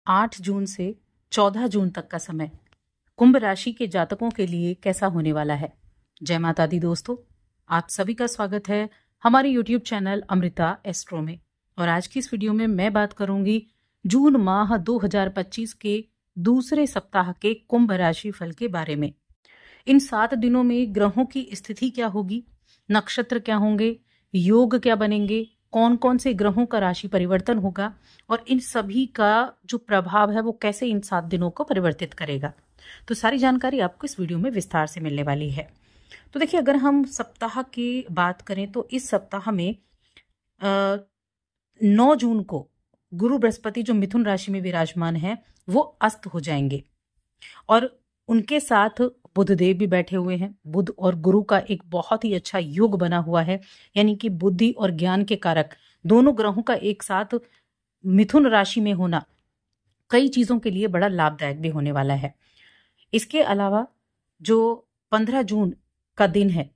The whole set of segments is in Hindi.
8 जून से 14 जून तक का समय कुंभ राशि के जातकों के लिए कैसा होने वाला है। जय माता दी दोस्तों, आप सभी का स्वागत है हमारे YouTube चैनल अमृता एस्ट्रो में। और आज की इस वीडियो में मैं बात करूंगी जून माह 2025 के दूसरे सप्ताह के कुंभ राशि फल के बारे में। इन 7 दिनों में ग्रहों की स्थिति क्या होगी, नक्षत्र क्या होंगे, योग क्या बनेंगे, कौन कौन से ग्रहों का राशि परिवर्तन होगा और इन सभी का जो प्रभाव है वो कैसे इन 7 दिनों को परिवर्तित करेगा। तो सारी जानकारी आपको इस वीडियो में विस्तार से मिलने वाली है। तो देखिए, अगर हम सप्ताह की बात करें तो इस सप्ताह में 9 जून को गुरु बृहस्पति जो मिथुन राशि में विराजमान है वो अस्त हो जाएंगे और उनके साथ बुध देव भी बैठे हुए हैं। बुध और गुरु का एक बहुत ही अच्छा योग बना हुआ है, यानी कि बुद्धि और ज्ञान के कारक दोनों ग्रहों का एक साथ मिथुन राशि में होना कई चीजों के लिए बड़ा लाभदायक भी होने वाला है। इसके अलावा जो 15 जून का दिन है,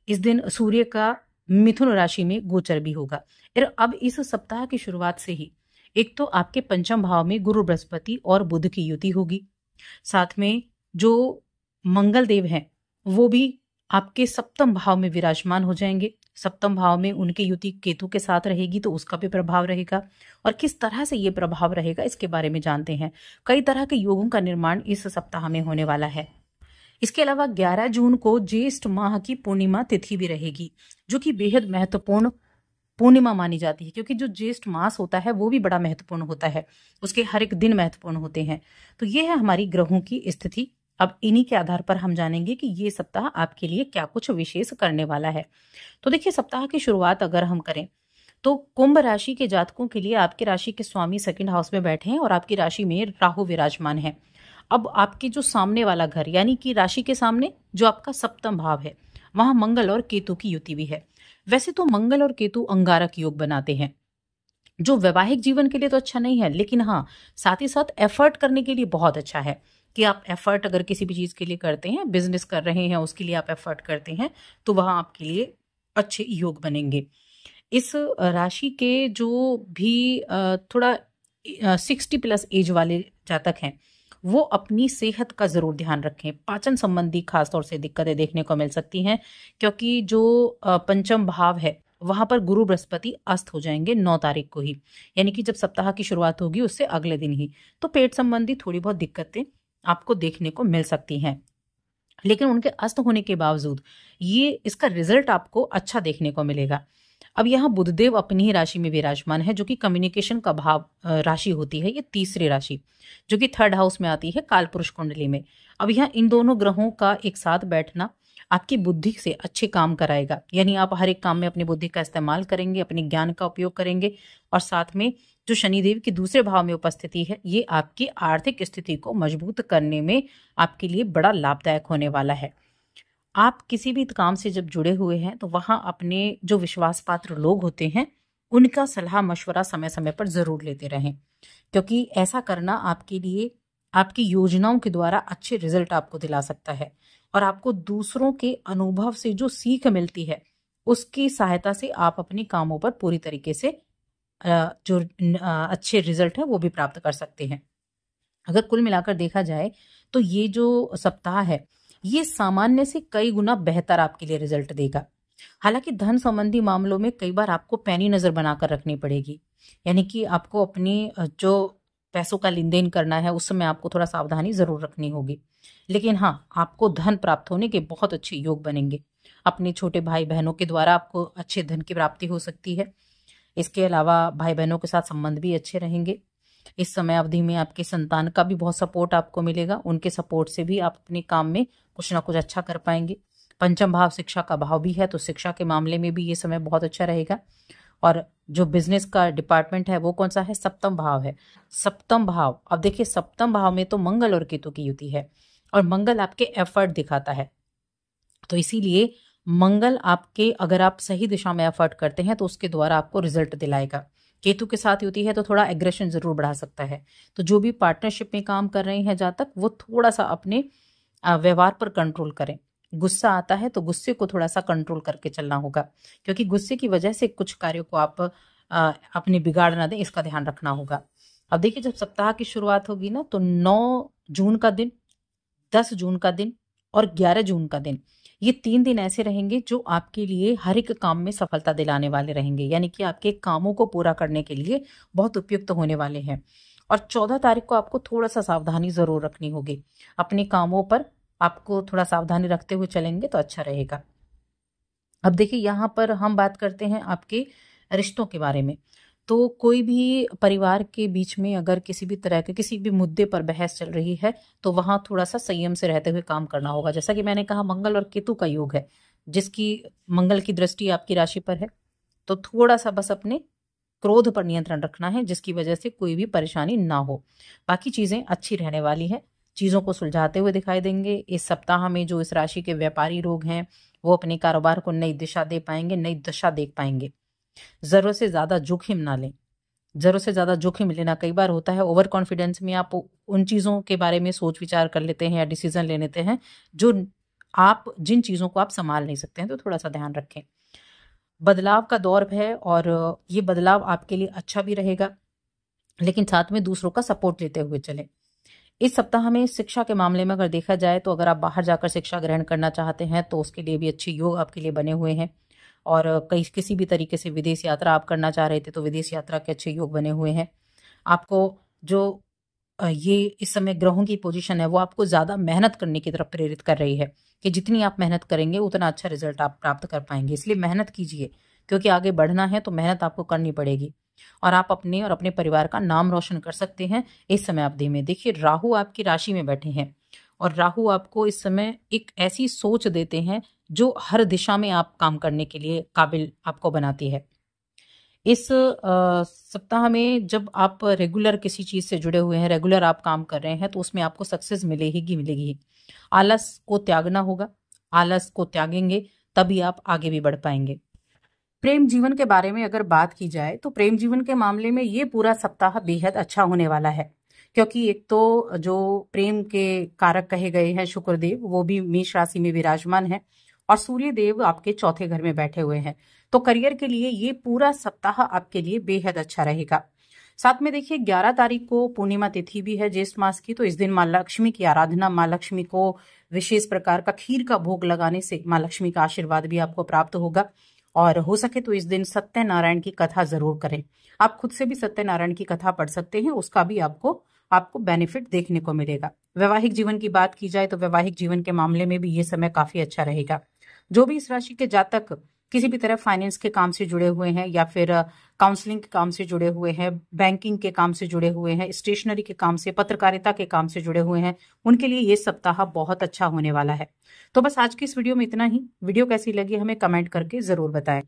इस दिन सूर्य का मिथुन राशि में गोचर भी होगा। अब इस सप्ताह की शुरुआत से ही एक तो आपके पंचम भाव में गुरु बृहस्पति और बुध की युति होगी, साथ में जो मंगल देव हैं वो भी आपके सप्तम भाव में विराजमान हो जाएंगे। सप्तम भाव में उनकी युति केतु के साथ रहेगी तो उसका भी प्रभाव रहेगा। और किस तरह से ये प्रभाव रहेगा इसके बारे में जानते हैं। कई तरह के योगों का निर्माण इस सप्ताह में होने वाला है। इसके अलावा 11 जून को ज्येष्ठ माह की पूर्णिमा तिथि भी रहेगी, जो कि बेहद महत्वपूर्ण पूर्णिमा मानी जाती है, क्योंकि जो ज्येष्ठ मास होता है वो भी बड़ा महत्वपूर्ण होता है, उसके हर एक दिन महत्वपूर्ण होते हैं। तो ये है हमारी ग्रहों की स्थिति। अब इन्हीं के आधार पर हम जानेंगे कि ये सप्ताह आपके लिए क्या कुछ विशेष करने वाला है। तो देखिए, सप्ताह की शुरुआत अगर हम करें तो कुंभ राशि के जातकों के लिए आपकी राशि के स्वामी सेकंड हाउस में बैठे हैं और आपकी राशि में राहु विराजमान है। अब आपके जो सामने वाला घर, यानी कि राशि के सामने जो आपका सप्तम भाव है, वहां मंगल और केतु की युति भी है। वैसे तो मंगल और केतु अंगारक योग बनाते हैं, जो वैवाहिक जीवन के लिए तो अच्छा नहीं है, लेकिन हाँ, साथ ही साथ एफर्ट करने के लिए बहुत अच्छा है कि आप एफर्ट अगर किसी भी चीज के लिए करते हैं, बिजनेस कर रहे हैं, उसके लिए आप एफर्ट करते हैं, तो वहां आपके लिए अच्छे योग बनेंगे। इस राशि के जो भी थोड़ा 60+ एज वाले जातक हैं वो अपनी सेहत का जरूर ध्यान रखें। पाचन संबंधी खासतौर से दिक्कतें देखने को मिल सकती हैं, क्योंकि जो पंचम भाव है वहां पर गुरु बृहस्पति अस्त हो जाएंगे 9 तारीख को ही, यानी कि जब सप्ताह की शुरुआत होगी उससे अगले दिन ही। तो पेट संबंधी थोड़ी बहुत दिक्कतें आपको देखने को मिल सकती हैं, लेकिन उनके अस्त होने के बावजूद ये इसका रिजल्ट आपको अच्छा देखने को मिलेगा। अब यहाँ बुधदेव अपनी ही राशि में विराजमान है, जो कि कम्युनिकेशन का भाव राशि होती है। ये तीसरी राशि जो कि 3rd हाउस में आती है कालपुरुष कुंडली में। अब यहाँ इन दोनों ग्रहों का एक साथ बैठना आपकी बुद्धि से अच्छे काम कराएगा, यानी आप हर एक काम में अपनी बुद्धि का इस्तेमाल करेंगे, अपने ज्ञान का उपयोग करेंगे। और साथ में जो शनिदेव की दूसरे भाव में उपस्थिति है, ये आपकी आर्थिक स्थिति को मजबूत करने में आपके लिए बड़ा लाभदायक होने वाला है। आप किसी भी काम से जब जुड़े हुए हैं तो वहां अपने जो विश्वास पात्र लोग होते हैं उनका सलाह मशवरा समय समय पर जरूर लेते रहें, क्योंकि ऐसा करना आपके लिए आपकी योजनाओं के द्वारा अच्छे रिजल्ट आपको दिला सकता है। और आपको दूसरों के अनुभव से जो सीख मिलती है उसकी सहायता से आप अपने कामों पर पूरी तरीके से जो अच्छे रिजल्ट है वो भी प्राप्त कर सकते हैं। अगर कुल मिलाकर देखा जाए तो ये जो सप्ताह है ये सामान्य से कई गुना बेहतर आपके लिए रिजल्ट देगा। हालांकि धन संबंधी मामलों में कई बार आपको पैनी नजर बनाकर रखनी पड़ेगी, यानी कि आपको अपनी जो पैसों का लेन देन करना है उस समय आपको थोड़ा सावधानी जरूर रखनी होगी। लेकिन हाँ, आपको धन प्राप्त होने के बहुत अच्छे योग बनेंगे। अपने छोटे भाई बहनों के द्वारा आपको अच्छे धन की प्राप्ति हो सकती है। इसके अलावा भाई बहनों के साथ संबंध भी अच्छे रहेंगे। इस समय अवधि में आपके संतान का भी बहुत सपोर्ट आपको मिलेगा, उनके सपोर्ट से भी आप अपने काम में कुछ ना कुछ अच्छा कर पाएंगे। पंचम भाव शिक्षा का भाव भी है, तो शिक्षा के मामले में भी ये समय बहुत अच्छा रहेगा। और जो बिजनेस का डिपार्टमेंट है वो कौन सा है, सप्तम भाव है। सप्तम भाव, अब देखिए सप्तम भाव में तो मंगल और केतु की युति है और मंगल आपके एफर्ट दिखाता है, तो इसीलिए मंगल आपके, अगर आप सही दिशा में एफर्ट करते हैं तो उसके द्वारा आपको रिजल्ट दिलाएगा। केतु के साथ युति है तो थोड़ा एग्रेशन जरूर बढ़ा सकता है। तो जो भी पार्टनरशिप में काम कर रहे हैं जातक, वो थोड़ा सा अपने व्यवहार पर कंट्रोल करें। गुस्सा आता है तो गुस्से को थोड़ा सा कंट्रोल करके चलना होगा, क्योंकि गुस्से की वजह से कुछ कार्यों को आप अपने बिगाड़ ना दें, इसका ध्यान रखना होगा। अब देखिए, जब सप्ताह की शुरुआत होगी ना, तो 9 जून का दिन, 10 जून का दिन और 11 जून का दिन, ये 3 दिन ऐसे रहेंगे जो आपके लिए हर एक काम में सफलता दिलाने वाले रहेंगे, यानी कि आपके कामों को पूरा करने के लिए बहुत उपयुक्त होने वाले हैं। और 14 तारीख को आपको थोड़ा सा सावधानी जरूर रखनी होगी। अपने कामों पर आपको थोड़ा सावधानी रखते हुए चलेंगे तो अच्छा रहेगा। अब देखिए, यहाँ पर हम बात करते हैं आपके रिश्तों के बारे में। तो कोई भी परिवार के बीच में अगर किसी भी तरह के किसी भी मुद्दे पर बहस चल रही है, तो वहां थोड़ा सा संयम से रहते हुए काम करना होगा। जैसा कि मैंने कहा, मंगल और केतु का योग है, जिसकी मंगल की दृष्टि आपकी राशि पर है। तो थोड़ा सा बस अपने क्रोध पर नियंत्रण रखना है, जिसकी वजह से कोई भी परेशानी ना हो। बाकी चीजें अच्छी रहने वाली है, चीजों को सुलझाते हुए दिखाई देंगे। इस सप्ताह में जो इस राशि के व्यापारी लोग हैं, वो अपने कारोबार को नई दिशा दे पाएंगे, नई दशा देख पाएंगे। जरूरत से ज्यादा जोखिम ना लें। जरूरत से ज्यादा जोखिम लेना कई बार होता है, ओवर कॉन्फिडेंस में आप उन चीजों के बारे में सोच विचार कर लेते हैं या डिसीजन ले लेते हैं जो आप जिन चीजों को आप संभाल नहीं सकते हैं। तो थोड़ा सा ध्यान रखें। बदलाव का दौर है और ये बदलाव आपके लिए अच्छा भी रहेगा, लेकिन साथ में दूसरों का सपोर्ट लेते हुए चलें। इस सप्ताह में शिक्षा के मामले में अगर देखा जाए, तो अगर आप बाहर जाकर शिक्षा ग्रहण करना चाहते हैं तो उसके लिए भी अच्छे योग आपके लिए बने हुए हैं। और कहीं किसी भी तरीके से विदेश यात्रा आप करना चाह रहे थे, तो विदेश यात्रा के अच्छे योग बने हुए हैं। आपको जो ये इस समय ग्रहों की पोजीशन है, वो आपको ज्यादा मेहनत करने की तरफ प्रेरित कर रही है कि जितनी आप मेहनत करेंगे उतना अच्छा रिजल्ट आप प्राप्त कर पाएंगे। इसलिए मेहनत कीजिए, क्योंकि आगे बढ़ना है तो मेहनत आपको करनी पड़ेगी और आप अपने और अपने परिवार का नाम रोशन कर सकते हैं इस समय अवधि में। देखिए, राहु आपकी राशि में बैठे हैं और राहु आपको इस समय एक ऐसी सोच देते हैं जो हर दिशा में आप काम करने के लिए काबिल आपको बनाती है। इस सप्ताह में जब आप रेगुलर किसी चीज से जुड़े हुए हैं, रेगुलर आप काम कर रहे हैं, तो उसमें आपको सक्सेस मिलेगी मिलेगी। आलस को त्यागना होगा, आलस को त्यागेंगे तभी आप आगे भी बढ़ पाएंगे। प्रेम जीवन के बारे में अगर बात की जाए, तो प्रेम जीवन के मामले में ये पूरा सप्ताह बेहद अच्छा होने वाला है, क्योंकि एक तो जो प्रेम के कारक कहे गए हैं शुक्रदेव, वो भी मेष राशि में विराजमान है और सूर्य देव आपके चौथे घर में बैठे हुए हैं। तो करियर के लिए ये पूरा सप्ताह आपके लिए बेहद अच्छा रहेगा। साथ में देखिए, 11 तारीख को पूर्णिमा तिथि भी है ज्येष्ठ मास की। तो इस दिन माँ लक्ष्मी की आराधना, माँ लक्ष्मी को विशेष प्रकार का खीर का भोग लगाने से माँ लक्ष्मी का आशीर्वाद भी आपको प्राप्त होगा। और हो सके तो इस दिन सत्यनारायण की कथा जरूर करें। आप खुद से भी सत्यनारायण की कथा पढ़ सकते हैं, उसका भी आपको बेनिफिट देखने को मिलेगा। वैवाहिक जीवन की बात की जाए, तो वैवाहिक जीवन के मामले में भी ये समय काफी अच्छा रहेगा। जो भी इस राशि के जातक किसी भी तरह फाइनेंस के काम से जुड़े हुए हैं, या फिर काउंसलिंग के काम से जुड़े हुए हैं, बैंकिंग के काम से जुड़े हुए हैं, स्टेशनरी के काम से, पत्रकारिता के काम से जुड़े हुए हैं, उनके लिए ये सप्ताह बहुत अच्छा होने वाला है। तो बस आज की इस वीडियो में इतना ही। वीडियो कैसी लगी हमें कमेंट करके जरूर बताएं।